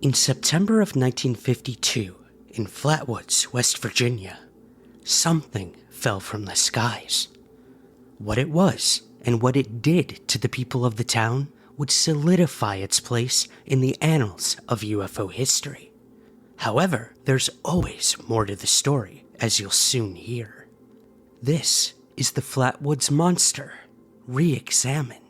In September of 1952, in Flatwoods, West Virginia, something fell from the skies. What it was and what it did to the people of the town would solidify its place in the annals of UFO history. However, there's always more to the story, as you'll soon hear. This is the Flatwoods Monster, re-examined.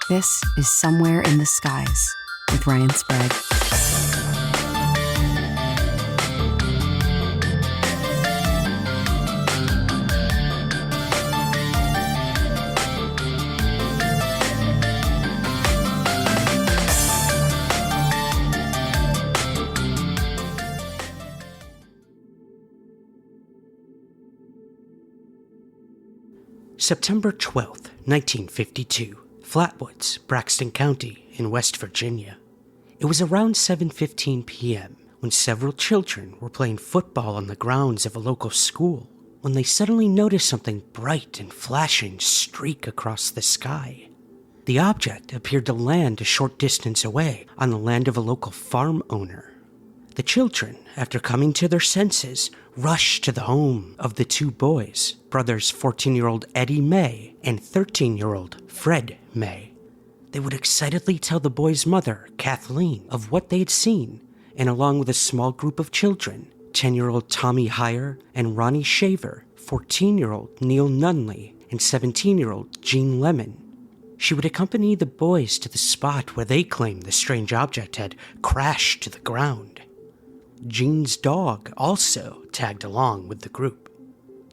This is Somewhere in the Skies with Ryan Sprague. September 12th, 1952. Flatwoods, Braxton County in West Virginia. It was around 7:15 p.m. when several children were playing football on the grounds of a local school when they suddenly noticed something bright and flashing streak across the sky. The object appeared to land a short distance away on the land of a local farm owner. The children, after coming to their senses, rushed to the home of the two boys, brothers 14-year-old Eddie May and 13-year-old Fred May. They would excitedly tell the boys' mother, Kathleen, of what they had seen, and along with a small group of children, 10-year-old Tommy Heyer and Ronnie Shaver, 14-year-old Neil Nunley, and 17-year-old Jean Lemon. She would accompany the boys to the spot where they claimed the strange object had crashed to the ground. Jean's dog also tagged along with the group.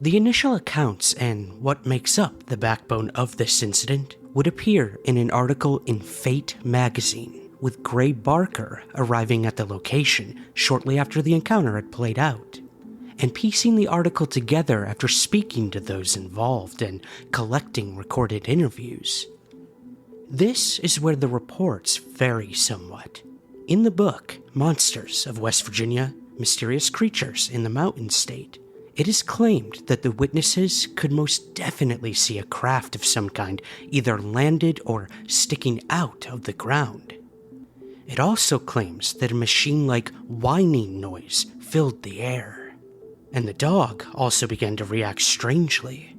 The initial accounts and what makes up the backbone of this incident would appear in an article in Fate magazine, with Gray Barker arriving at the location shortly after the encounter had played out, and piecing the article together after speaking to those involved and collecting recorded interviews. This is where the reports vary somewhat. In the book, Monsters of West Virginia, Mysterious Creatures in the Mountain State, it is claimed that the witnesses could most definitely see a craft of some kind either landed or sticking out of the ground. It also claims that a machine-like whining noise filled the air, and the dog also began to react strangely.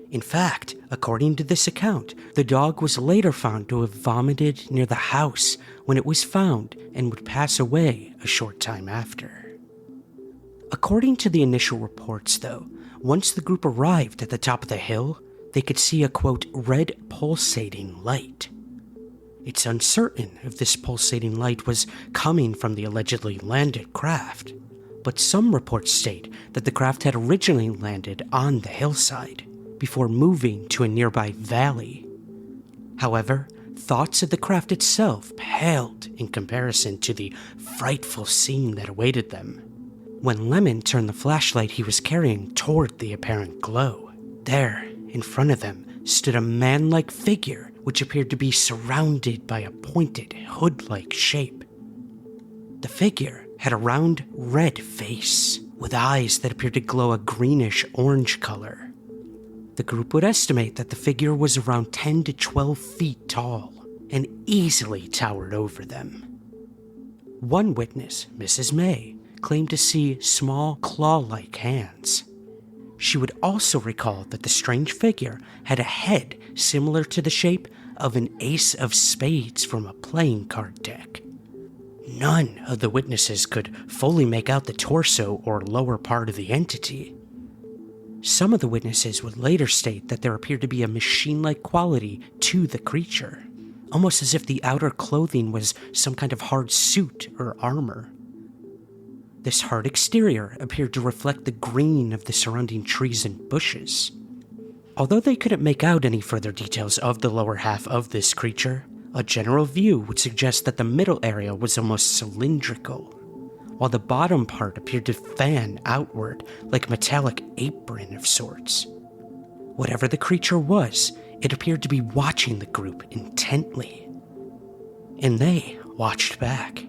In fact, according to this account, the dog was later found to have vomited near the house when it was found and would pass away a short time after. According to the initial reports, though, once the group arrived at the top of the hill, they could see a, quote, red pulsating light. It's uncertain if this pulsating light was coming from the allegedly landed craft, but some reports state that the craft had originally landed on the hillside before moving to a nearby valley. However, thoughts of the craft itself paled in comparison to the frightful scene that awaited them. When Lemon turned the flashlight he was carrying toward the apparent glow, there, in front of them, stood a man-like figure which appeared to be surrounded by a pointed, hood-like shape. The figure had a round, red face, with eyes that appeared to glow a greenish-orange color. The group would estimate that the figure was around 10 to 12 feet tall and easily towered over them. One witness, Mrs. May, claimed to see small claw-like hands. She would also recall that the strange figure had a head similar to the shape of an ace of spades from a playing card deck. None of the witnesses could fully make out the torso or lower part of the entity. Some of the witnesses would later state that there appeared to be a machine-like quality to the creature, almost as if the outer clothing was some kind of hard suit or armor. This hard exterior appeared to reflect the green of the surrounding trees and bushes. Although they couldn't make out any further details of the lower half of this creature, a general view would suggest that the middle area was almost cylindrical, while the bottom part appeared to fan outward like a metallic apron of sorts. Whatever the creature was, it appeared to be watching the group intently. And they watched back,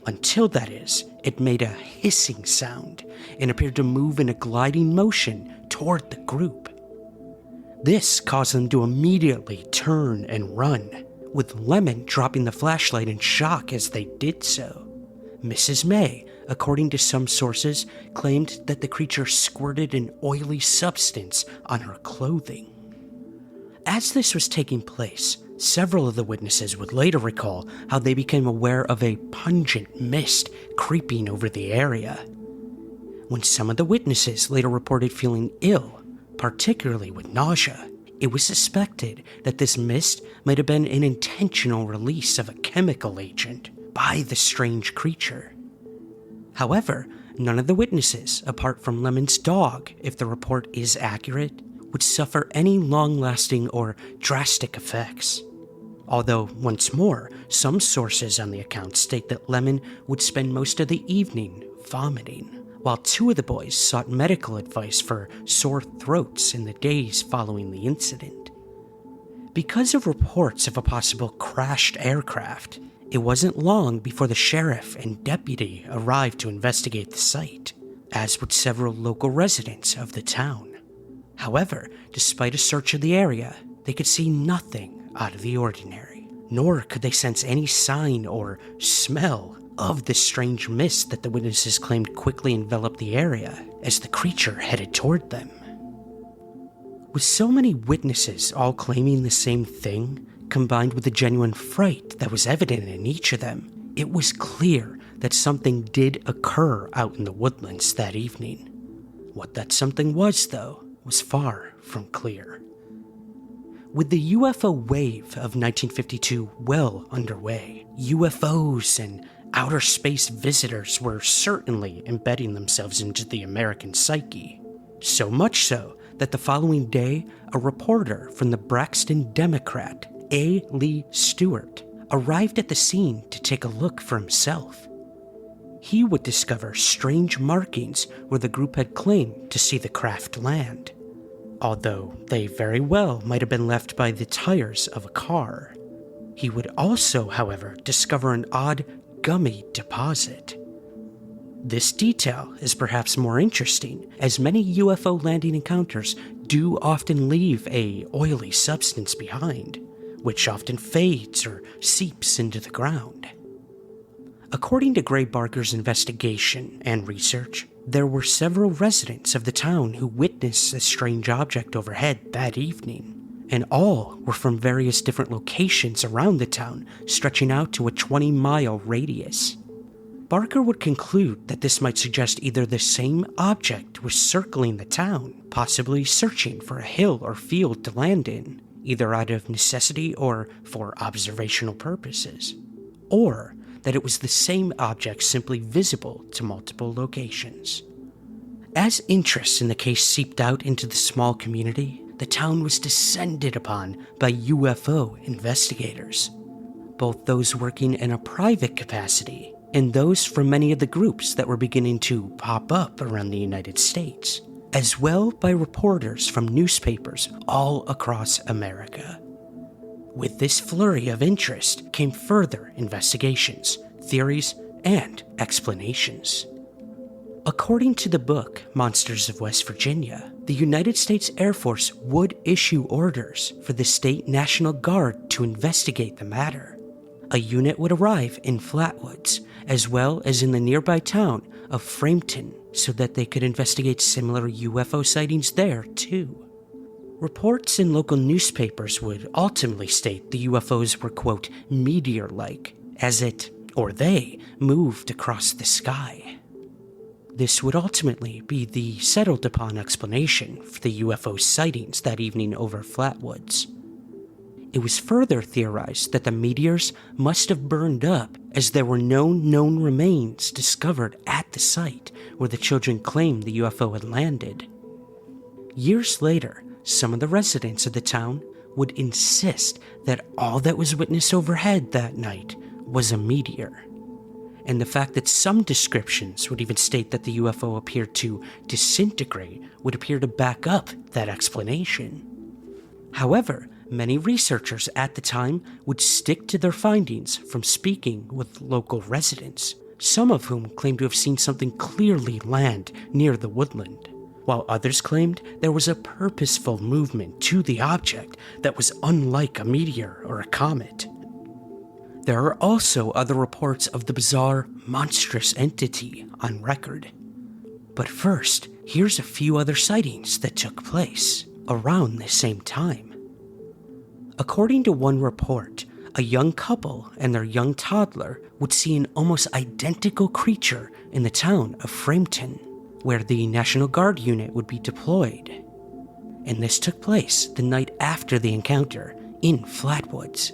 Until, that is, it made a hissing sound and appeared to move in a gliding motion toward the group. This caused them to immediately turn and run, with Lemon dropping the flashlight in shock as they did so. Mrs. May, according to some sources, claimed that the creature squirted an oily substance on her clothing. As this was taking place, several of the witnesses would later recall how they became aware of a pungent mist creeping over the area. When some of the witnesses later reported feeling ill, particularly with nausea, it was suspected that this mist might have been an intentional release of a chemical agent by the strange creature. However, none of the witnesses, apart from Lemon's dog, if the report is accurate, would suffer any long-lasting or drastic effects. Although, once more, some sources on the account state that Lemon would spend most of the evening vomiting, while 2 of the boys sought medical advice for sore throats in the days following the incident. Because of reports of a possible crashed aircraft, it wasn't long before the sheriff and deputy arrived to investigate the site, as would several local residents of the town. However, despite a search of the area, they could see nothing out of the ordinary, nor could they sense any sign or smell of the strange mist that the witnesses claimed quickly enveloped the area as the creature headed toward them. With so many witnesses all claiming the same thing, combined with the genuine fright that was evident in each of them, it was clear that something did occur out in the woodlands that evening. What that something was, though, was far from clear. With the UFO wave of 1952 well underway, UFOs and outer space visitors were certainly embedding themselves into the American psyche. So much so that the following day, a reporter from the Braxton Democrat, A. Lee Stewart, arrived at the scene to take a look for himself. He would discover strange markings where the group had claimed to see the craft land, although they very well might have been left by the tires of a car. He would also, however, discover an odd gummy deposit. This detail is perhaps more interesting, as many UFO landing encounters do often leave a oily substance behind, which often fades or seeps into the ground. According to Gray Barker's investigation and research, there were several residents of the town who witnessed a strange object overhead that evening, and all were from various different locations around the town, stretching out to a 20-mile radius. Barker would conclude that this might suggest either the same object was circling the town, possibly searching for a hill or field to land in, either out of necessity or for observational purposes, or that it was the same object simply visible to multiple locations. As interest in the case seeped out into the small community, the town was descended upon by UFO investigators, both those working in a private capacity and those from many of the groups that were beginning to pop up around the United States, as well by reporters from newspapers all across America. With this flurry of interest came further investigations, theories, and explanations. According to the book Monsters of West Virginia, the United States Air Force would issue orders for the State National Guard to investigate the matter. A unit would arrive in Flatwoods, as well as in the nearby town of Frampton, so that they could investigate similar UFO sightings there too. Reports in local newspapers would ultimately state the UFOs were, quote, meteor-like, as it, or they, moved across the sky. This would ultimately be the settled-upon explanation for the UFO sightings that evening over Flatwoods. It was further theorized that the meteors must have burned up, as there were no known remains discovered at the site where the children claimed the UFO had landed. Years later, some of the residents of the town would insist that all that was witnessed overhead that night was a meteor, and the fact that some descriptions would even state that the UFO appeared to disintegrate would appear to back up that explanation. However, many researchers at the time would stick to their findings from speaking with local residents, some of whom claimed to have seen something clearly land near the woodland, while others claimed there was a purposeful movement to the object that was unlike a meteor or a comet. There are also other reports of the bizarre, monstrous entity on record. But first, here's a few other sightings that took place around the same time. According to one report, a young couple and their young toddler would see an almost identical creature in the town of Frampton, where the National Guard unit would be deployed. And this took place the night after the encounter in Flatwoods.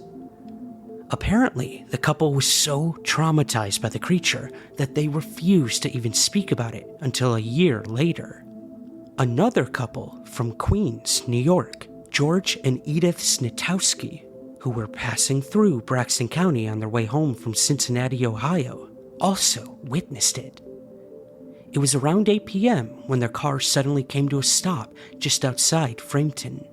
Apparently, the couple was so traumatized by the creature that they refused to even speak about it until a year later. Another couple from Queens, New York, George and Edith Snitowski, who were passing through Braxton County on their way home from Cincinnati, Ohio, also witnessed it. It was around 8 p.m. when their car suddenly came to a stop just outside Frampton.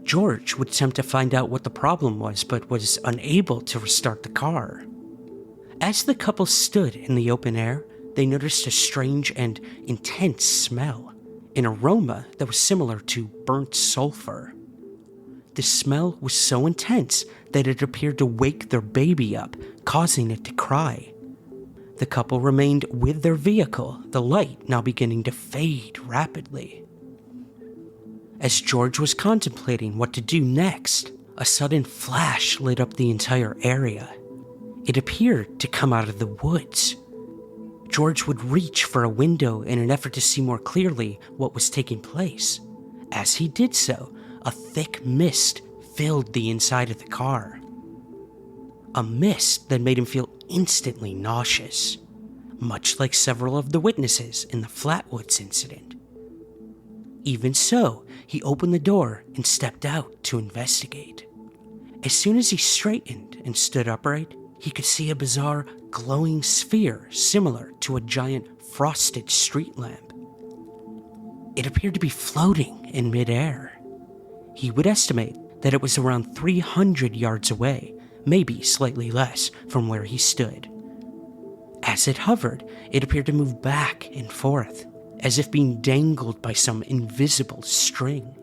George would attempt to find out what the problem was, but was unable to restart the car. As the couple stood in the open air, they noticed a strange and intense smell, an aroma that was similar to burnt sulfur. The smell was so intense that it appeared to wake their baby up, causing it to cry. The couple remained with their vehicle, the light now beginning to fade rapidly. As George was contemplating what to do next, a sudden flash lit up the entire area. It appeared to come out of the woods. George would reach for a window in an effort to see more clearly what was taking place. As he did so, a thick mist filled the inside of the car. A mist that made him feel instantly nauseous, much like several of the witnesses in the Flatwoods incident. Even so, he opened the door and stepped out to investigate. As soon as he straightened and stood upright, he could see a bizarre, glowing sphere similar to a giant frosted street lamp. It appeared to be floating in midair. He would estimate that it was around 300 yards away, maybe slightly less from where he stood. As it hovered, it appeared to move back and forth, as if being dangled by some invisible string.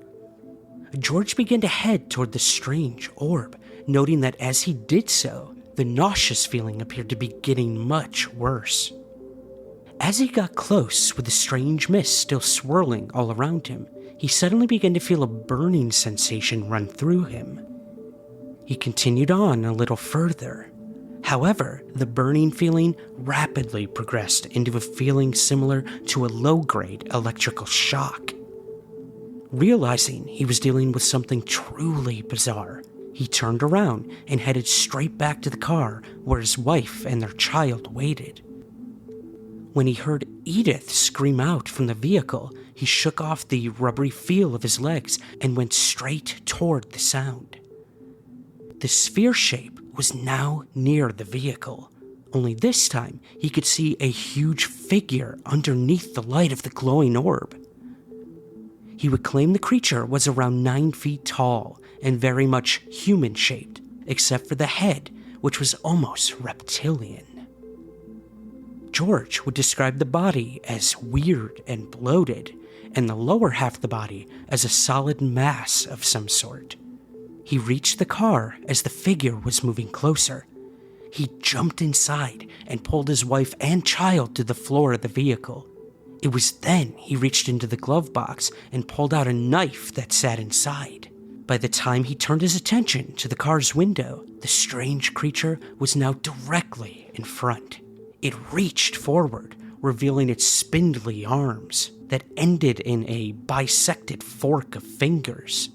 George began to head toward the strange orb, noting that as he did so, the nauseous feeling appeared to be getting much worse. As he got close with the strange mist still swirling all around him, he suddenly began to feel a burning sensation run through him. He continued on a little further. However, the burning feeling rapidly progressed into a feeling similar to a low-grade electrical shock. Realizing he was dealing with something truly bizarre, he turned around and headed straight back to the car where his wife and their child waited. When he heard Edith scream out from the vehicle, he shook off the rubbery feel of his legs and went straight toward the sound. The sphere shape was now near the vehicle, only this time he could see a huge figure underneath the light of the glowing orb. He would claim the creature was around 9 feet tall and very much human-shaped, except for the head, which was almost reptilian. George would describe the body as weird and bloated, and the lower half of the body as a solid mass of some sort. He reached the car as the figure was moving closer. He jumped inside and pulled his wife and child to the floor of the vehicle. It was then he reached into the glove box and pulled out a knife that sat inside. By the time he turned his attention to the car's window, the strange creature was now directly in front. It reached forward, revealing its spindly arms that ended in a bisected fork of fingers.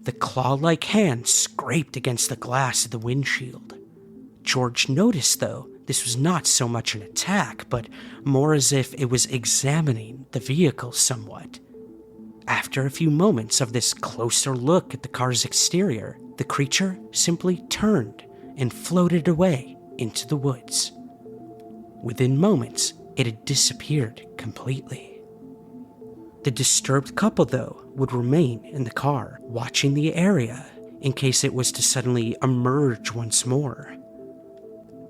The claw-like hand scraped against the glass of the windshield. George noticed, though, this was not so much an attack, but more as if it was examining the vehicle somewhat. After a few moments of this closer look at the car's exterior, the creature simply turned and floated away into the woods. Within moments, it had disappeared completely. The disturbed couple, though, would remain in the car, watching the area in case it was to suddenly emerge once more.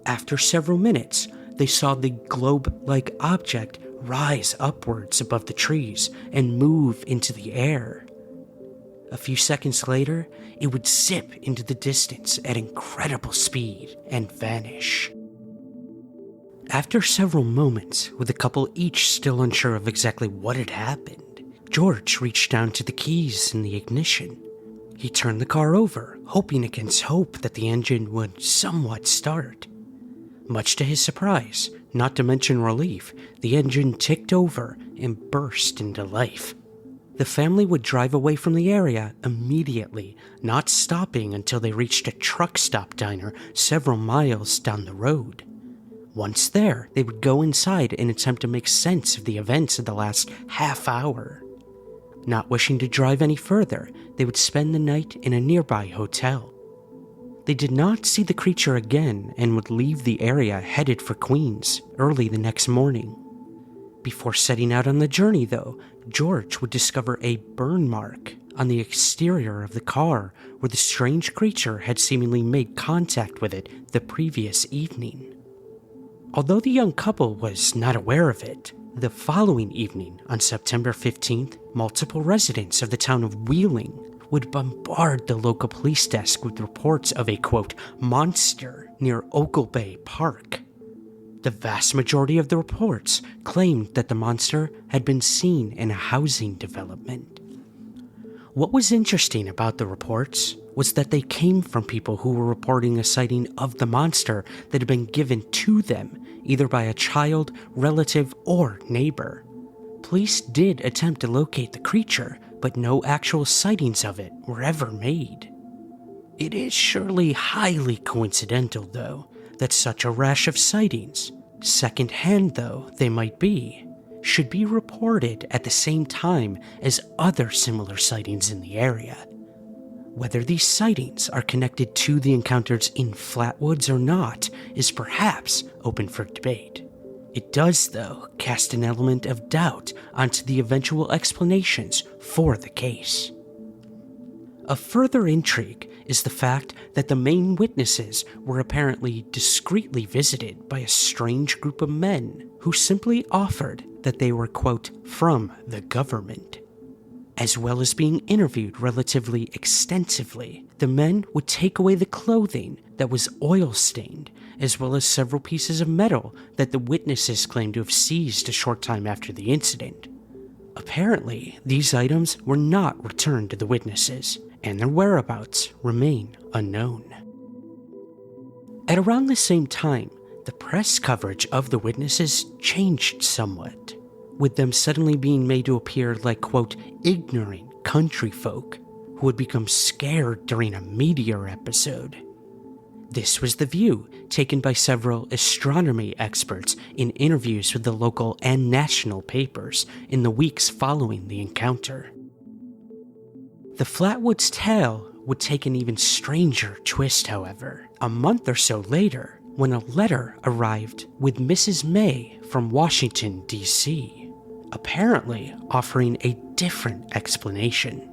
After several minutes, they saw the globe-like object rise upwards above the trees and move into the air. A few seconds later, it would zip into the distance at incredible speed and vanish. After several moments, with the couple each still unsure of exactly what had happened, George reached down to the keys in the ignition. He turned the car over, hoping against hope that the engine would somewhat start. Much to his surprise, not to mention relief, the engine ticked over and burst into life. The family would drive away from the area immediately, not stopping until they reached a truck stop diner several miles down the road. Once there, they would go inside and attempt to make sense of the events of the last half hour. Not wishing to drive any further, they would spend the night in a nearby hotel. They did not see the creature again and would leave the area headed for Queens early the next morning. Before setting out on the journey, though, George would discover a burn mark on the exterior of the car where the strange creature had seemingly made contact with it the previous evening. Although the young couple was not aware of it, the following evening, on September 15th, multiple residents of the town of Wheeling would bombard the local police desk with reports of a, quote, monster near Oakle Bay Park. The vast majority of the reports claimed that the monster had been seen in a housing development. What was interesting about the reports was that they came from people who were reporting a sighting of the monster that had been given to them, either by a child, relative, or neighbor. Police did attempt to locate the creature, but no actual sightings of it were ever made. It is surely highly coincidental, though, that such a rash of sightings, second-hand though they might be, should be reported at the same time as other similar sightings in the area. Whether these sightings are connected to the encounters in Flatwoods or not is perhaps open for debate. It does, though, cast an element of doubt onto the eventual explanations for the case. A further intrigue is the fact that the main witnesses were apparently discreetly visited by a strange group of men who simply offered that they were, quote, from the government. As well as being interviewed relatively extensively, the men would take away the clothing that was oil-stained, as well as several pieces of metal that the witnesses claimed to have seized a short time after the incident. Apparently, these items were not returned to the witnesses, and their whereabouts remain unknown. At around the same time, the press coverage of the witnesses changed somewhat, with them suddenly being made to appear like, quote, ignorant country folk who had become scared during a meteor episode. This was the view taken by several astronomy experts in interviews with the local and national papers in the weeks following the encounter. The Flatwoods tale would take an even stranger twist, however, a month or so later when a letter arrived with Mrs. May from Washington, D.C., apparently offering a different explanation.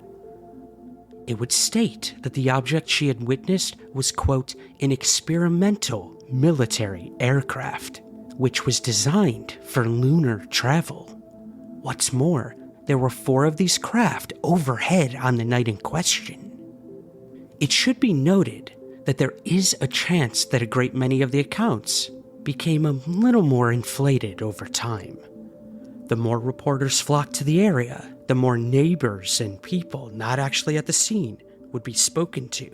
It would state that the object she had witnessed was, quote, an experimental military aircraft, which was designed for lunar travel. What's more, there were 4 of these craft overhead on the night in question. It should be noted that there is a chance that a great many of the accounts became a little more inflated over time. The more reporters flocked to the area, the more neighbors and people not actually at the scene would be spoken to.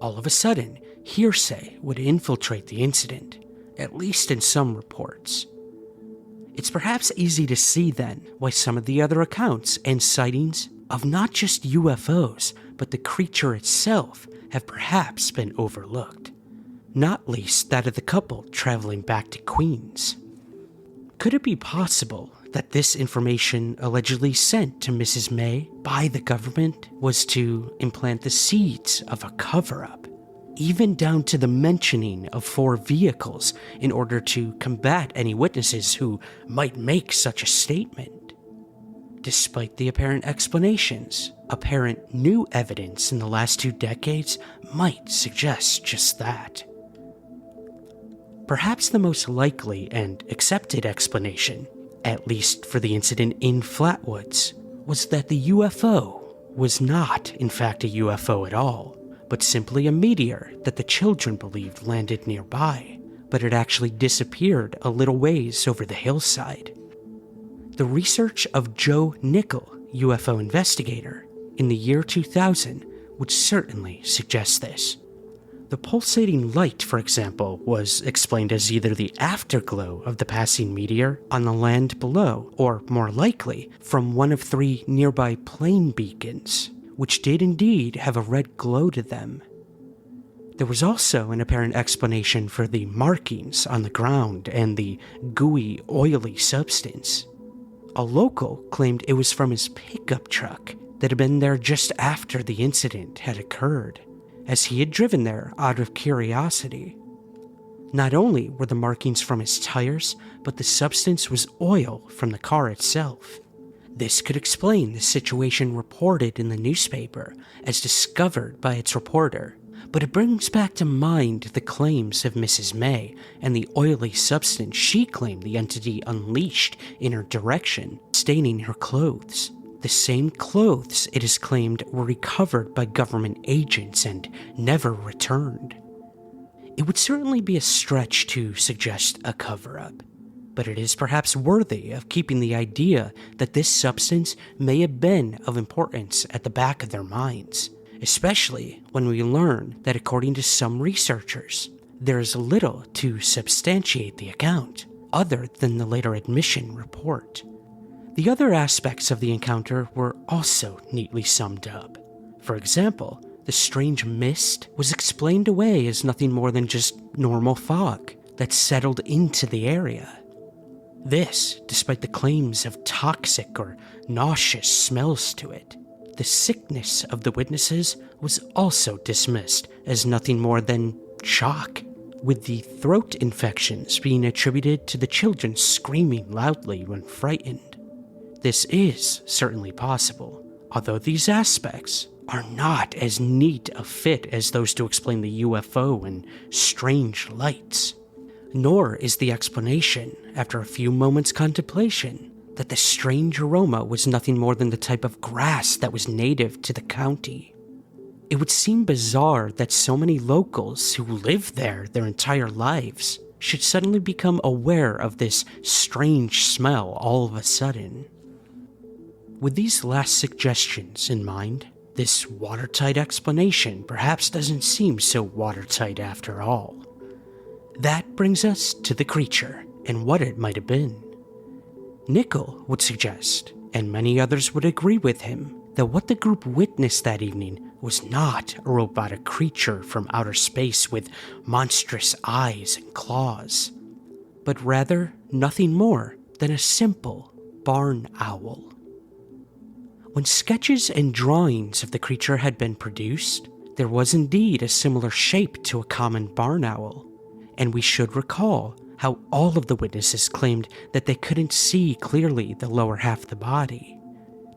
All of a sudden, hearsay would infiltrate the incident, at least in some reports. It's perhaps easy to see then why some of the other accounts and sightings of not just UFOs, but the creature itself have perhaps been overlooked, not least that of the couple traveling back to Queens. Could it be possible that this information allegedly sent to Mrs. May by the government was to implant the seeds of a cover-up, even down to the mentioning of 4 vehicles in order to combat any witnesses who might make such a statement? Despite the apparent explanations, apparent new evidence in the last 2 decades might suggest just that. Perhaps the most likely and accepted explanation, at least for the incident in Flatwoods, was that the UFO was not, in fact, a UFO at all, but simply a meteor that the children believed landed nearby, but had actually disappeared a little ways over the hillside. The research of Joe Nickel, UFO investigator, in the year 2000 would certainly suggest this. The pulsating light, for example, was explained as either the afterglow of the passing meteor on the land below, or more likely, from one of 3 nearby plane beacons, which did indeed have a red glow to them. There was also an apparent explanation for the markings on the ground and the gooey, oily substance. A local claimed it was from his pickup truck that had been there just after the incident had occurred, as he had driven there out of curiosity. Not only were the markings from his tires, but the substance was oil from the car itself. This could explain the situation reported in the newspaper as discovered by its reporter, but it brings back to mind the claims of Mrs. May and the oily substance she claimed the entity unleashed in her direction, staining her clothes. The same clothes it is claimed were recovered by government agents and never returned. It would certainly be a stretch to suggest a cover-up, but it is perhaps worthy of keeping the idea that this substance may have been of importance at the back of their minds, especially when we learn that according to some researchers, there is little to substantiate the account, other than the later admission report. The other aspects of the encounter were also neatly summed up. For example, the strange mist was explained away as nothing more than just normal fog that settled into the area. This, despite the claims of toxic or nauseous smells to it. The sickness of the witnesses was also dismissed as nothing more than shock, with the throat infections being attributed to the children screaming loudly when frightened. This is certainly possible, although these aspects are not as neat a fit as those to explain the UFO and strange lights. Nor is the explanation, after a few moments' contemplation, that the strange aroma was nothing more than the type of grass that was native to the county. It would seem bizarre that so many locals who lived there their entire lives should suddenly become aware of this strange smell all of a sudden. With these last suggestions in mind, this watertight explanation perhaps doesn't seem so watertight after all. That brings us to the creature and what it might have been. Nickel would suggest, and many others would agree with him, that what the group witnessed that evening was not a robotic creature from outer space with monstrous eyes and claws, but rather nothing more than a simple barn owl. When sketches and drawings of the creature had been produced, there was indeed a similar shape to a common barn owl, and we should recall how all of the witnesses claimed that they couldn't see clearly the lower half of the body.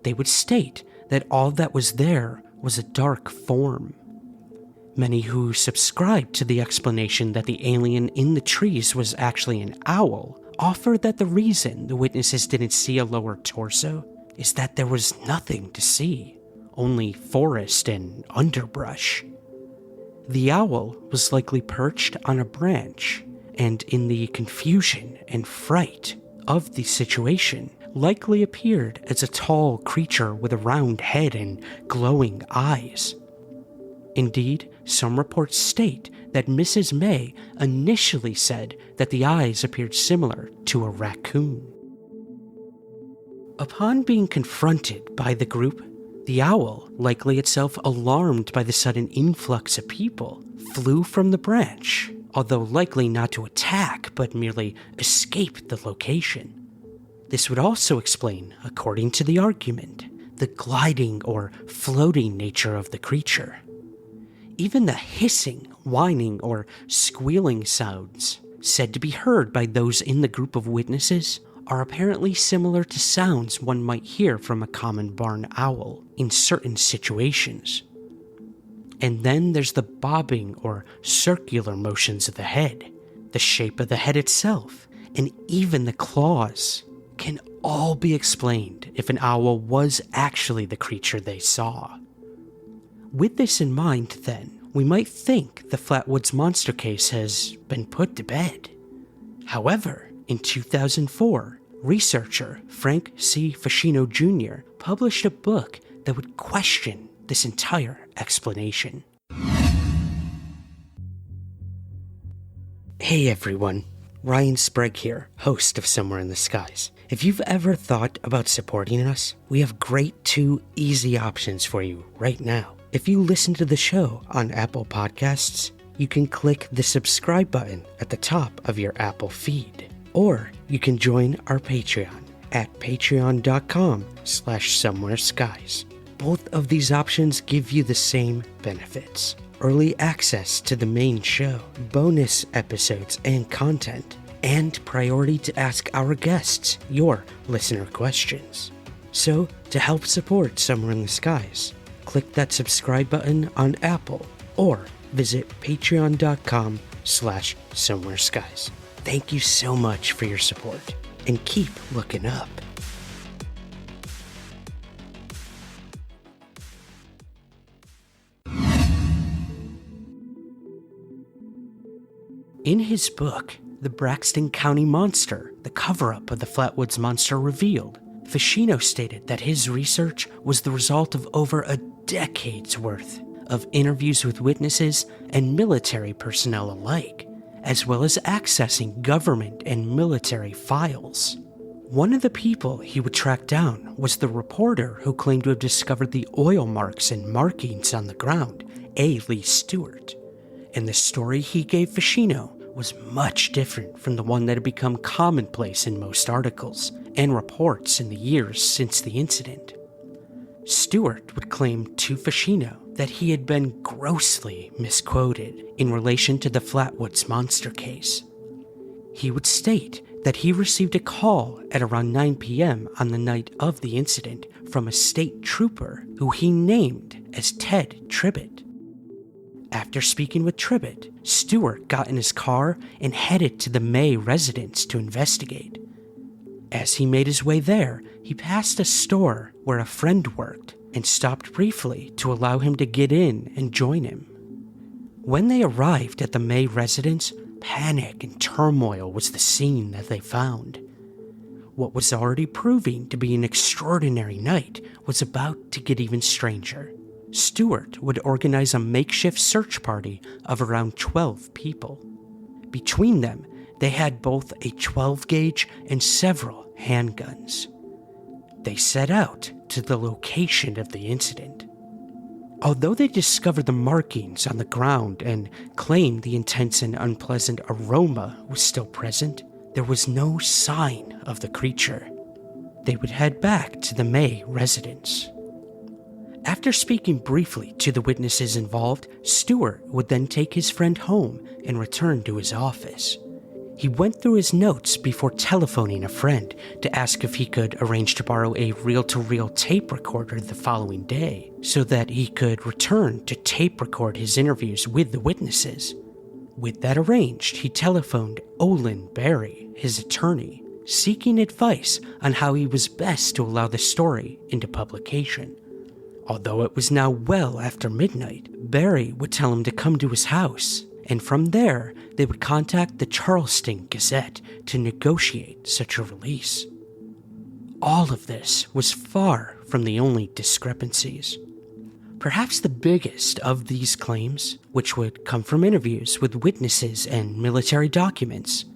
They would state that all that was there was a dark form. Many who subscribed to the explanation that the alien in the trees was actually an owl offered that the reason the witnesses didn't see a lower torso is that there was nothing to see, only forest and underbrush. The owl was likely perched on a branch, and in the confusion and fright of the situation, likely appeared as a tall creature with a round head and glowing eyes. Indeed, some reports state that Mrs. May initially said that the eyes appeared similar to a raccoon. Upon being confronted by the group, the owl, likely itself alarmed by the sudden influx of people, flew from the branch, although likely not to attack but merely escape the location. This would also explain, according to the argument, the gliding or floating nature of the creature. Even the hissing, whining, or squealing sounds said to be heard by those in the group of witnesses are apparently similar to sounds one might hear from a common barn owl in certain situations. And then there's the bobbing or circular motions of the head. the shape of the head itself, and even the claws can all be explained if an owl was actually the creature they saw. With this in mind, then, we might think the Flatwoods Monster case has been put to bed. However, in 2004, researcher Frank C. Ficino Jr. published a book that would question this entire explanation. Hey everyone, Ryan Sprague here, host of Somewhere in the Skies. If you've ever thought about supporting us, we have great 2 easy options for you right now. If you listen to the show on Apple Podcasts, you can click the subscribe button at the top of your Apple feed. Or you can join our Patreon at patreon.com/somewhereskies. Both of these options give you the same benefits: early access to the main show, bonus episodes and content, and priority to ask our guests your listener questions. So, to help support Somewhere in the Skies, click that subscribe button on Apple or visit patreon.com/somewhereskies. Thank you so much for your support, and keep looking up. In his book, The Braxton County Monster, the cover-up of the Flatwoods Monster revealed, Ficino stated that his research was the result of over a decade's worth of interviews with witnesses and military personnel alike, as well as accessing government and military files. One of the people he would track down was the reporter who claimed to have discovered the oil marks and markings on the ground, A. Lee Stewart. And the story he gave Ficino was much different from the one that had become commonplace in most articles and reports in the years since the incident. Stewart would claim to Ficino that he had been grossly misquoted in relation to the Flatwoods Monster case. He would state that he received a call at around 9 p.m. on the night of the incident from a state trooper who he named as Ted Tribbett. After speaking with Tribbett, Stewart got in his car and headed to the May residence to investigate. As he made his way there, he passed a store where a friend worked and stopped briefly to allow him to get in and join him. When they arrived at the May residence, panic and turmoil was the scene that they found. What was already proving to be an extraordinary night was about to get even stranger. Stewart would organize a makeshift search party of around 12 people. Between them, they had both a 12-gauge and several handguns. They set out to the location of the incident. Although they discovered the markings on the ground and claimed the intense and unpleasant aroma was still present, there was no sign of the creature. They would head back to the May residence. After speaking briefly to the witnesses involved, Stewart would then take his friend home and return to his office. He went through his notes before telephoning a friend to ask if he could arrange to borrow a reel-to-reel tape recorder the following day so that he could return to tape record his interviews with the witnesses. With that arranged, he telephoned Olin Berry, his attorney, seeking advice on how he was best to allow the story into publication. Although it was now well after midnight, Barry would tell him to come to his house, and from there, they would contact the Charleston Gazette to negotiate such a release. All of this was far from the only discrepancies. Perhaps the biggest of these claims, which would come from interviews with witnesses and military documents,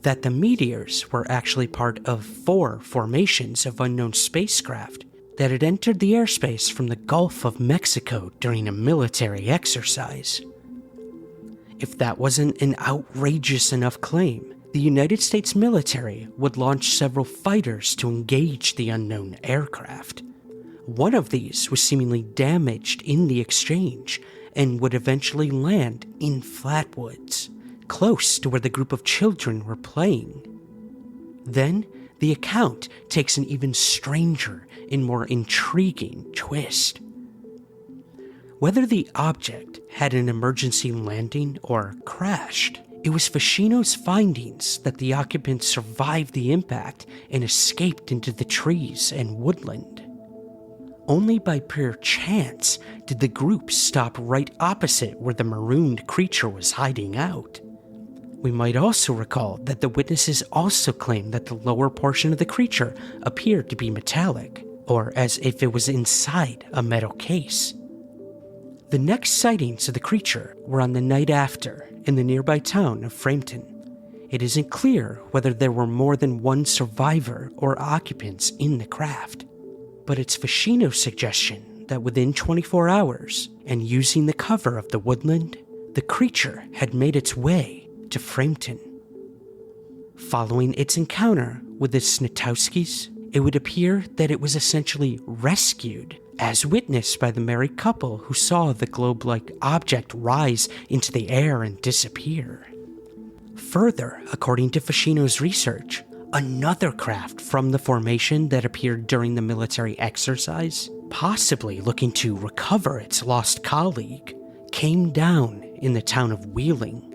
that the meteors were actually part of 4 formations of unknown spacecraft that had entered the airspace from the Gulf of Mexico during a military exercise. If that wasn't an outrageous enough claim, the United States military would launch several fighters to engage the unknown aircraft. One of these was seemingly damaged in the exchange and would eventually land in Flatwoods, close to where the group of children were playing. Then, the account takes an even stranger and more intriguing twist. Whether the object had an emergency landing or crashed, It was Ficino's findings that the occupants survived the impact and escaped into the trees and woodland. Only by pure chance did the group stop right opposite where the marooned creature was hiding out. We might also recall that the witnesses also claimed that the lower portion of the creature appeared to be metallic, or as if it was inside a metal case. The next sightings of the creature were on the night after in the nearby town of Frampton. It isn't clear whether there were more than one survivor or occupants in the craft, but it's Ficino's suggestion that within 24 hours, and using the cover of the woodland, the creature had made its way to Frampton. Following its encounter with the Snitowskis, it would appear that it was essentially rescued, as witnessed by the married couple who saw the globe-like object rise into the air and disappear. Further, according to Ficino's research, another craft from the formation that appeared during the military exercise, possibly looking to recover its lost colleague, came down in the town of Wheeling.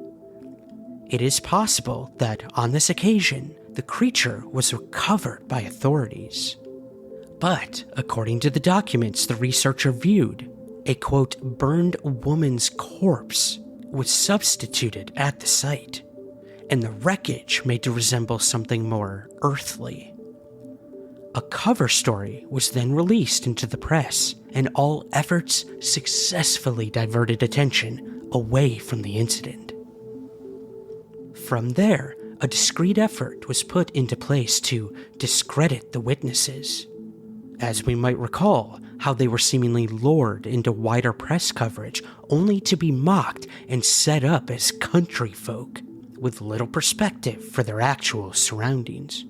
It is possible that on this occasion, the creature was recovered by authorities. But, according to the documents the researcher viewed, a quote, burned woman's corpse was substituted at the site, and the wreckage made to resemble something more earthly. A cover story was then released into the press, and all efforts successfully diverted attention away from the incident. From there, a discreet effort was put into place to discredit the witnesses, as we might recall how they were seemingly lured into wider press coverage only to be mocked and set up as country folk with little perspective for their actual surroundings.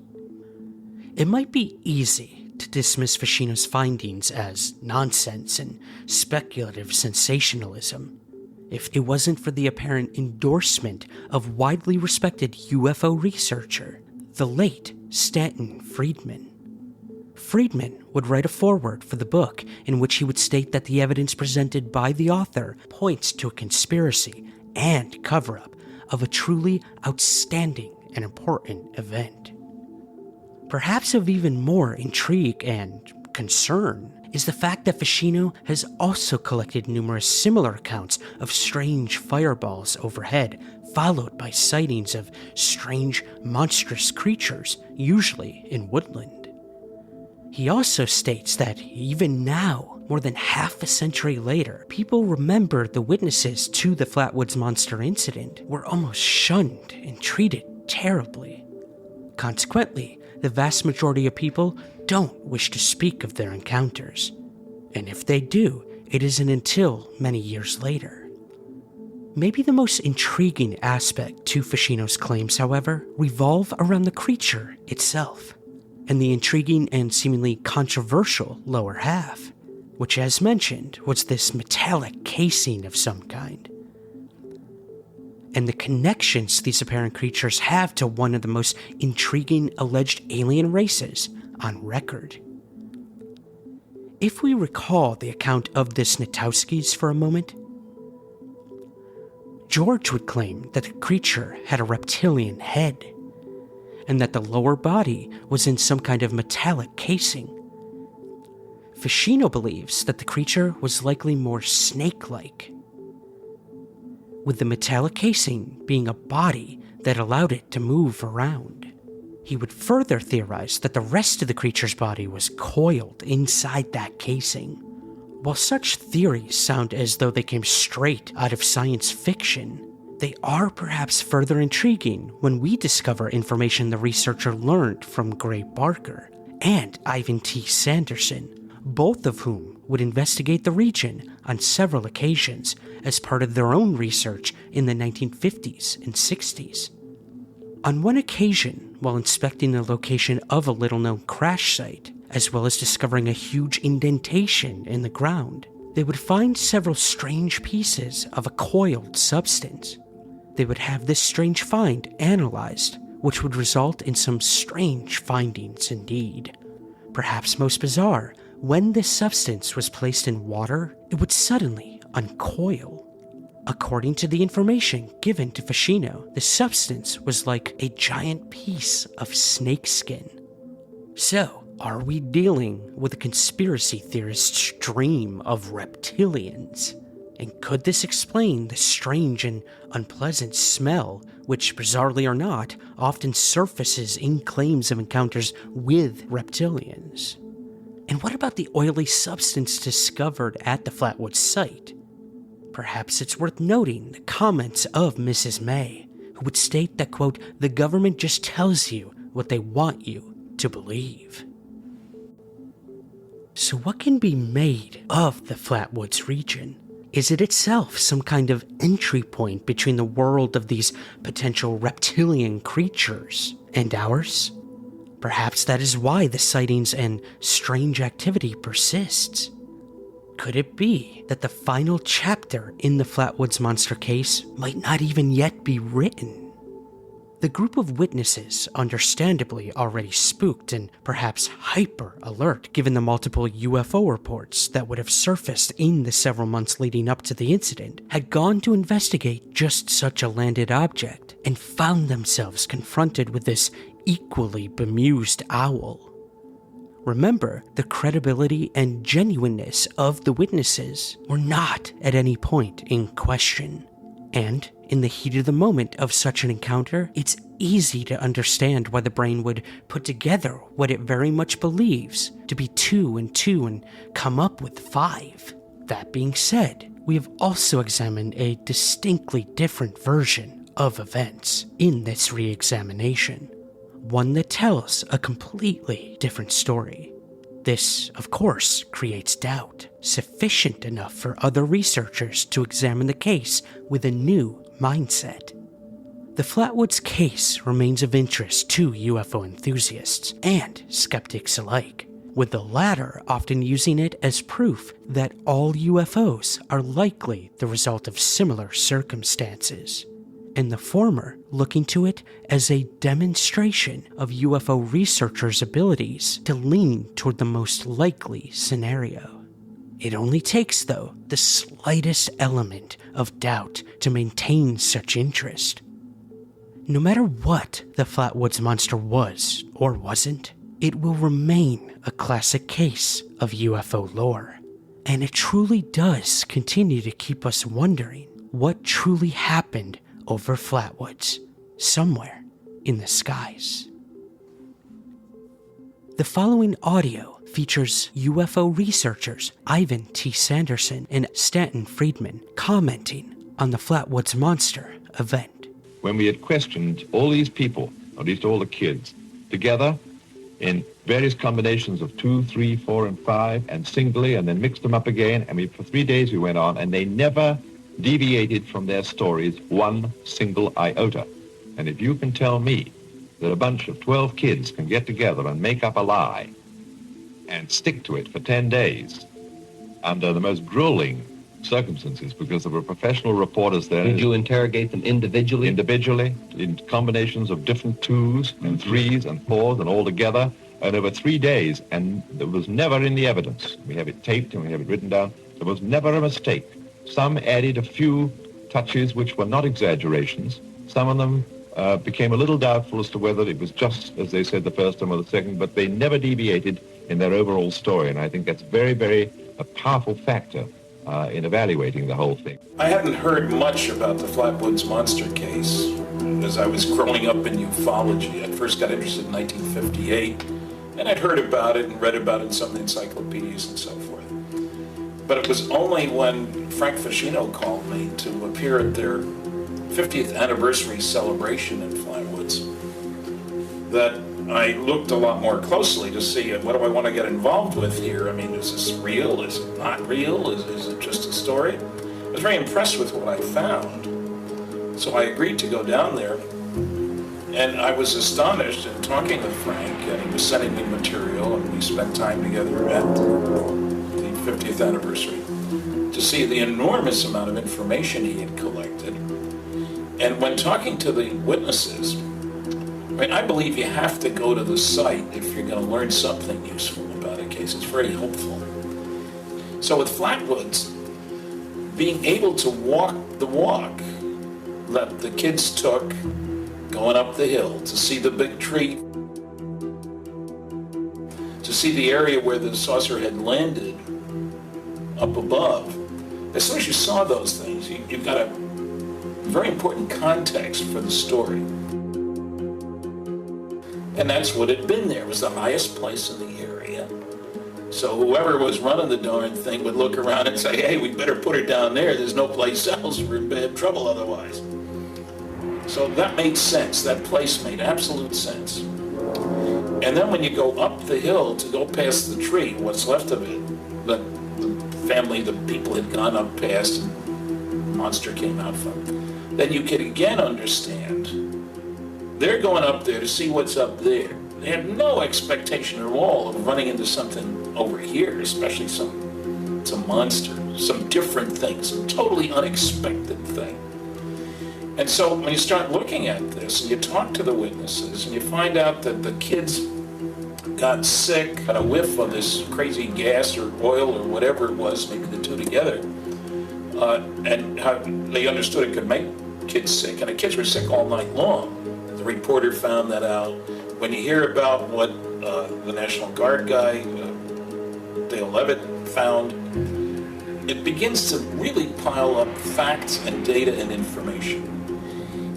It might be easy to dismiss Ficino's findings as nonsense and speculative sensationalism if it wasn't for the apparent endorsement of widely respected UFO researcher, the late Stanton Friedman. Friedman would write a foreword for the book in which he would state that the evidence presented by the author points to a conspiracy and cover-up of a truly outstanding and important event. Perhaps of even more intrigue and concern is the fact that Ficino has also collected numerous similar accounts of strange fireballs overhead, followed by sightings of strange, monstrous creatures, usually in woodland. He also states that even now, more than half a century later, people remember the witnesses to the Flatwoods Monster incident were almost shunned and treated terribly. Consequently, the vast majority of people don't wish to speak of their encounters, and if they do, it isn't until many years later. Maybe the most intriguing aspect to Ficino's claims, however, revolve around the creature itself, and the intriguing and seemingly controversial lower half, which, as mentioned, was this metallic casing of some kind, and the connections these apparent creatures have to one of the most intriguing alleged alien races on record. If we recall the account of the Snitowskis for a moment, George would claim that the creature had a reptilian head, and that the lower body was in some kind of metallic casing. Ficino believes that the creature was likely more snake-like, with the metallic casing being a body that allowed it to move around. He would further theorize that the rest of the creature's body was coiled inside that casing. While such theories sound as though they came straight out of science fiction, they are perhaps further intriguing when we discover information the researcher learned from Gray Barker and Ivan T. Sanderson, both of whom would investigate the region on several occasions as part of their own research in the 1950s and 60s. On one occasion, while inspecting the location of a little-known crash site, as well as discovering a huge indentation in the ground, they would find several strange pieces of a coiled substance. They would have this strange find analyzed, which would result in some strange findings indeed. Perhaps most bizarre, when this substance was placed in water, it would suddenly uncoil. According to the information given to Ficino, the substance was like a giant piece of snakeskin. So, are we dealing with a conspiracy theorist's dream of reptilians? And could this explain the strange and unpleasant smell, which, bizarrely or not, often surfaces in claims of encounters with reptilians? And what about the oily substance discovered at the Flatwoods site? Perhaps it's worth noting the comments of Mrs. May, who would state that, quote, the government just tells you what they want you to believe. So what can be made of the Flatwoods region? Is it itself some kind of entry point between the world of these potential reptilian creatures and ours? Perhaps that is why the sightings and strange activity persists. Could it be that the final chapter in the Flatwoods Monster case might not even yet be written? The group of witnesses, understandably already spooked and perhaps hyper alert given the multiple UFO reports that would have surfaced in the several months leading up to the incident, had gone to investigate just such a landed object and found themselves confronted with this equally bemused owl. Remember, the credibility and genuineness of the witnesses were not at any point in question. And in the heat of the moment of such an encounter, it's easy to understand why the brain would put together what it very much believes to be 2 and 2 and come up with 5. That being said, we have also examined a distinctly different version of events in this re-examination. One that tells a completely different story. This, of course, creates doubt, sufficient enough for other researchers to examine the case with a new mindset. The Flatwoods case remains of interest to UFO enthusiasts and skeptics alike, with the latter often using it as proof that all UFOs are likely the result of similar circumstances, and the former looking to it as a demonstration of UFO researchers' abilities to lean toward the most likely scenario. It only takes, though, the slightest element of doubt to maintain such interest. No matter what the Flatwoods Monster was or wasn't, it will remain a classic case of UFO lore. And it truly does continue to keep us wondering what truly happened over Flatwoods, somewhere in the skies. The following audio features UFO researchers Ivan T. Sanderson and Stanton Friedman commenting on the Flatwoods Monster event. When we had questioned all these people, or at least all the kids, together in various combinations of 2, 3, 4, and 5, and singly, and then mixed them up again, and for 3 days we went on, and they never deviated from their stories one single iota. And if you can tell me that a bunch of 12 kids can get together and make up a lie and stick to it for 10 days under the most grueling circumstances, because there were professional reporters there. Did you interrogate them individually? Individually, in combinations of different 2s and 3s and 4s and all together, and over 3 days, and there was never in the evidence. We have it taped and we have it written down. There was never a mistake. Some added a few touches which were not exaggerations. Some of them became a little doubtful as to whether it was just as they said the first time or the second, but they never deviated in their overall story, and I think that's very, very a powerful factor in evaluating the whole thing. I hadn't heard much about the Flatwoods Monster case as I was growing up in ufology. I first got interested in 1958, and I'd heard about it and read about it in some encyclopedias and so forth. But it was only when Frank Ficino called me to appear at their 50th anniversary celebration in Flatwoods that I looked a lot more closely to see what do I want to get involved with here. I mean, is this real? Is it not real? Is it just a story? I was very impressed with what I found. So I agreed to go down there. And I was astonished in talking to Frank, and he was sending me material, and we spent time together at the 50th anniversary to see the enormous amount of information he had collected. And when talking to the witnesses, I mean, I believe you have to go to the site if you're going to learn something useful about a case. It's very helpful. So with Flatwoods, being able to walk the walk that the kids took going up the hill to see the big tree, to see the area where the saucer had landed up above. As soon as you saw those things, you've got a very important context for the story. And that's what had been there. It was the highest place in the area. So whoever was running the darn thing would look around and say, hey, we better put her down there. There's no place else. We're in bad trouble otherwise. So that made sense. That place made absolute sense. And then when you go up the hill to go past the tree, what's left of it, the family, the people had gone up past and the monster came out from, then you could again understand they're going up there to see what's up there. They have no expectation at all of running into something over here, especially some monster, some different thing, some totally unexpected thing. And so when you start looking at this and you talk to the witnesses and you find out that the kids got sick, got a whiff of this crazy gas or oil or whatever it was, maybe the two together, and how they understood it could make kids sick, and the kids were sick all night long. The reporter found that out. When you hear about what the National Guard guy, Dale Levitt, found, it begins to really pile up facts and data and information.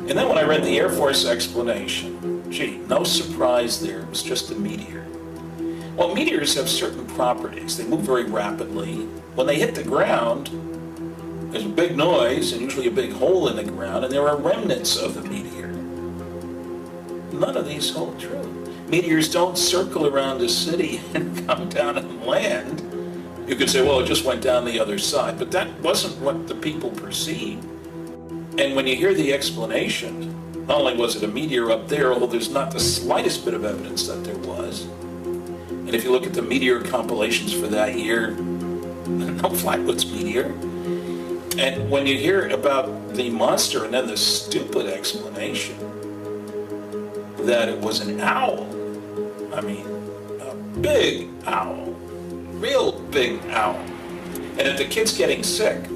And then when I read the Air Force explanation, gee, no surprise there, it was just a meteor. Well, meteors have certain properties. They move very rapidly. When they hit the ground, there's a big noise and usually a big hole in the ground, and there are remnants of the meteor. None of these hold true. Meteors don't circle around a city and come down and land. You could say, well, it just went down the other side, but that wasn't what the people perceived. And when you hear the explanation, not only was it a meteor up there, although there's not the slightest bit of evidence that there was, and if you look at the meteor compilations for that year, no Flatwoods meteor. And when you hear about the monster and then the stupid explanation that it was an owl, I mean, a big owl, real big owl, and that the kids getting sick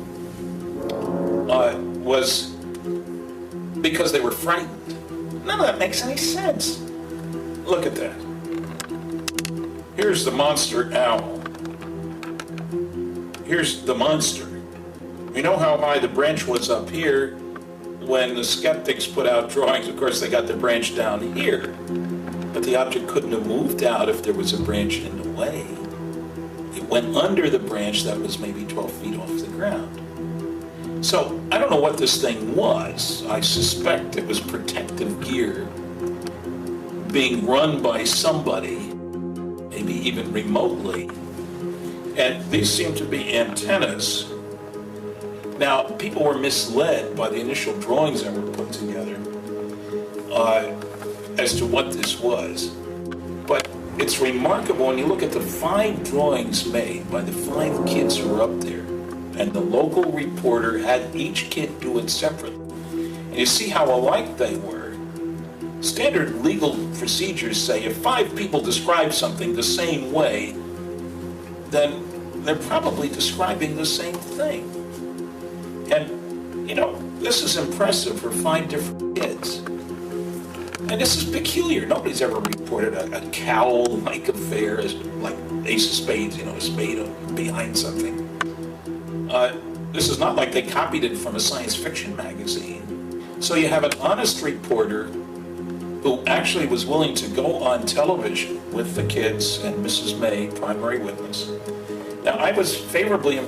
was because they were frightened. None of that makes any sense. Look at that. Here's the monster owl. Here's the monster. We know how high the branch was up here when the skeptics put out drawings. Of course, they got the branch down here, but the object couldn't have moved out if there was a branch in the way. It went under the branch that was maybe 12 feet off the ground. So I don't know what this thing was. I suspect it was protective gear being run by somebody, maybe even remotely. And these seem to be antennas. Now, people were misled by the initial drawings that were put together as to what this was. But it's remarkable when you look at the 5 drawings made by the 5 kids who were up there, and the local reporter had each kid do it separately. And you see how alike they were. Standard legal procedures say if 5 people describe something the same way, then they're probably describing the same thing. And, you know, this is impressive for 5 different kids. And this is peculiar. Nobody's ever reported a cowl-like affair, as like Ace of Spades, you know, a spade behind something. This is not like they copied it from a science fiction magazine. So you have an honest reporter who actually was willing to go on television with the kids and Mrs. May, primary witness. Now, I was favorably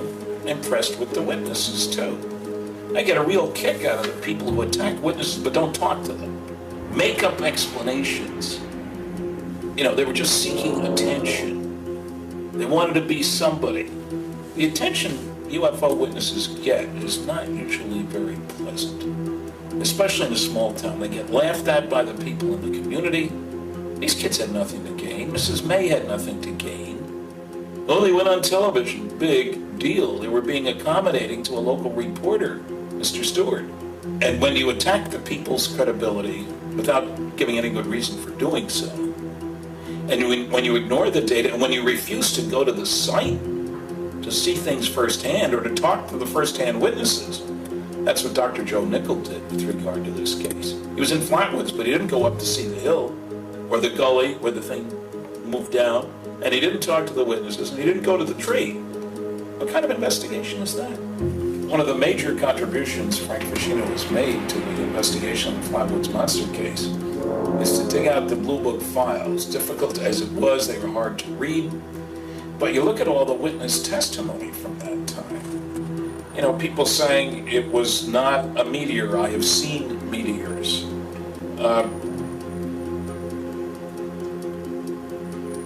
impressed with the witnesses, too. I get a real kick out of the people who attack witnesses but don't talk to them. Make up explanations. You know, they were just seeking attention. They wanted to be somebody. The attention UFO witnesses get is not usually very pleasant, especially in a small town. They get laughed at by the people in the community. These kids had nothing to gain. Mrs. May had nothing to gain. Oh, they went on television. Big deal. They were being accommodating to a local reporter, Mr. Stewart. And when you attack the people's credibility without giving any good reason for doing so, and when you ignore the data, and when you refuse to go to the site to see things firsthand or to talk to the first-hand witnesses, That's what Dr. Joe Nickel did with regard to this case. He was in Flatwoods, but he didn't go up to see the hill or the gully where the thing moved down, and he didn't talk to the witnesses, and he didn't go to the tree. What kind of investigation is that? One of the major contributions Frank Ficino has made to the investigation of the Flatwoods Monster case is to dig out the Blue Book files. Difficult as it was, they were hard to read, but you look at all the witness testimony from that time. You know, people saying it was not a meteor. I have seen meteors.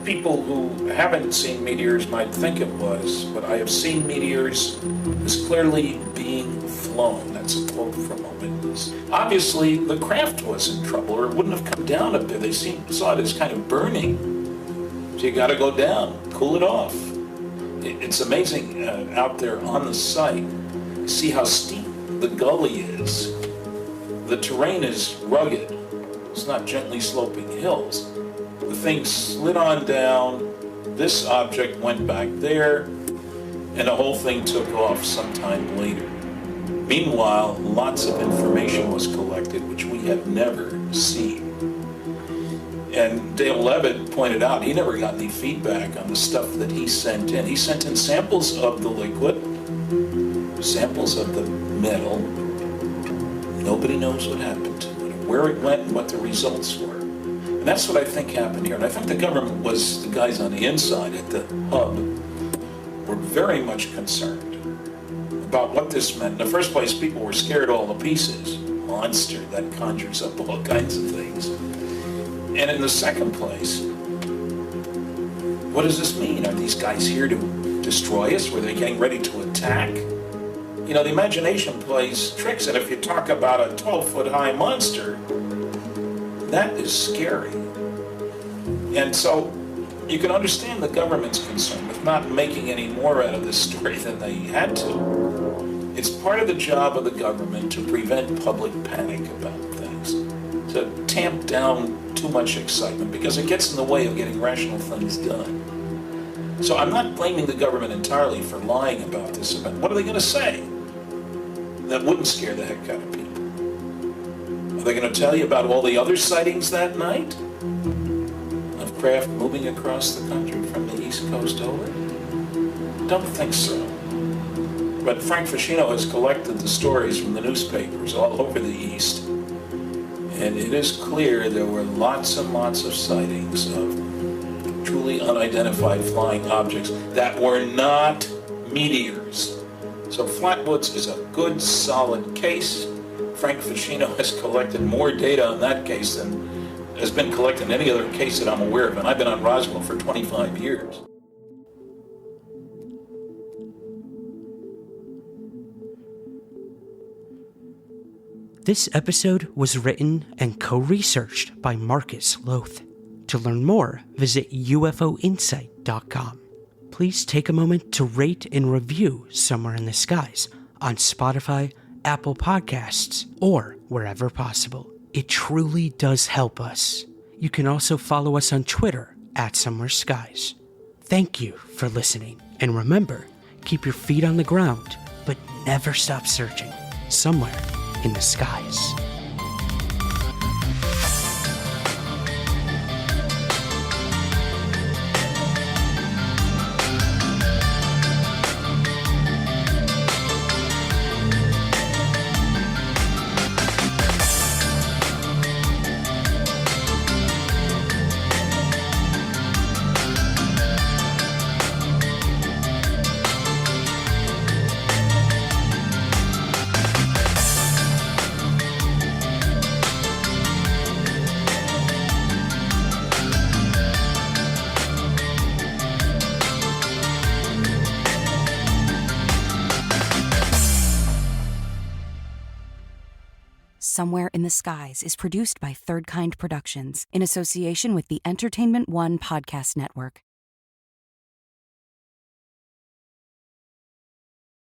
People who haven't seen meteors might think it was, but I have seen meteors as clearly being flown. That's a quote from a witness. Obviously, the craft was in trouble, or it wouldn't have come down up there. They saw it as kind of burning. So you got to go down, cool it off. It's amazing out there on the site. You see how steep the gully is. The terrain is rugged. It's not gently sloping hills. The thing slid on down, this object went back there, and the whole thing took off sometime later. Meanwhile, lots of information was collected, which we have never seen. And Dale Levitt pointed out he never got any feedback on the stuff that he sent in. He sent in samples of the liquid, samples of the metal. Nobody knows what happened to it, where it went, and what the results were. And that's what I think happened here. And I think the government was, the guys on the inside at the hub, were very much concerned about what this meant. In the first place, people were scared all to pieces. Monster, that conjures up all kinds of things. And in the second place, what does this mean? Are these guys here to destroy us? Were they getting ready to attack? You know, the imagination plays tricks. And if you talk about a 12-foot-high monster, that is scary. And so you can understand the government's concern with not making any more out of this story than they had to. It's part of the job of the government to prevent public panic about things, to tamp down too much excitement, because it gets in the way of getting rational things done. So I'm not blaming the government entirely for lying about this event. What are they going to say that wouldn't scare the heck out of people? Are they going to tell you about all the other sightings that night of craft moving across the country from the East Coast over? Don't think so. But Frank Ficino has collected the stories from the newspapers all over the East, and it is clear there were lots and lots of sightings of truly unidentified flying objects that were not meteors. So Flatwoods is a good, solid case. Frank Ficino has collected more data on that case than has been collected in any other case that I'm aware of, and I've been on Roswell for 25 years. This episode was written and co-researched by Marcus Loth. To learn more, visit ufoinsight.com. Please take a moment to rate and review Somewhere in the Skies on Spotify, Apple Podcasts, or wherever possible. It truly does help us. You can also follow us on Twitter @SomewhereSkies. Thank you for listening, and remember, keep your feet on the ground, but never stop searching somewhere in the skies. Somewhere in the Skies is produced by Third Kind Productions in association with the Entertainment One Podcast Network.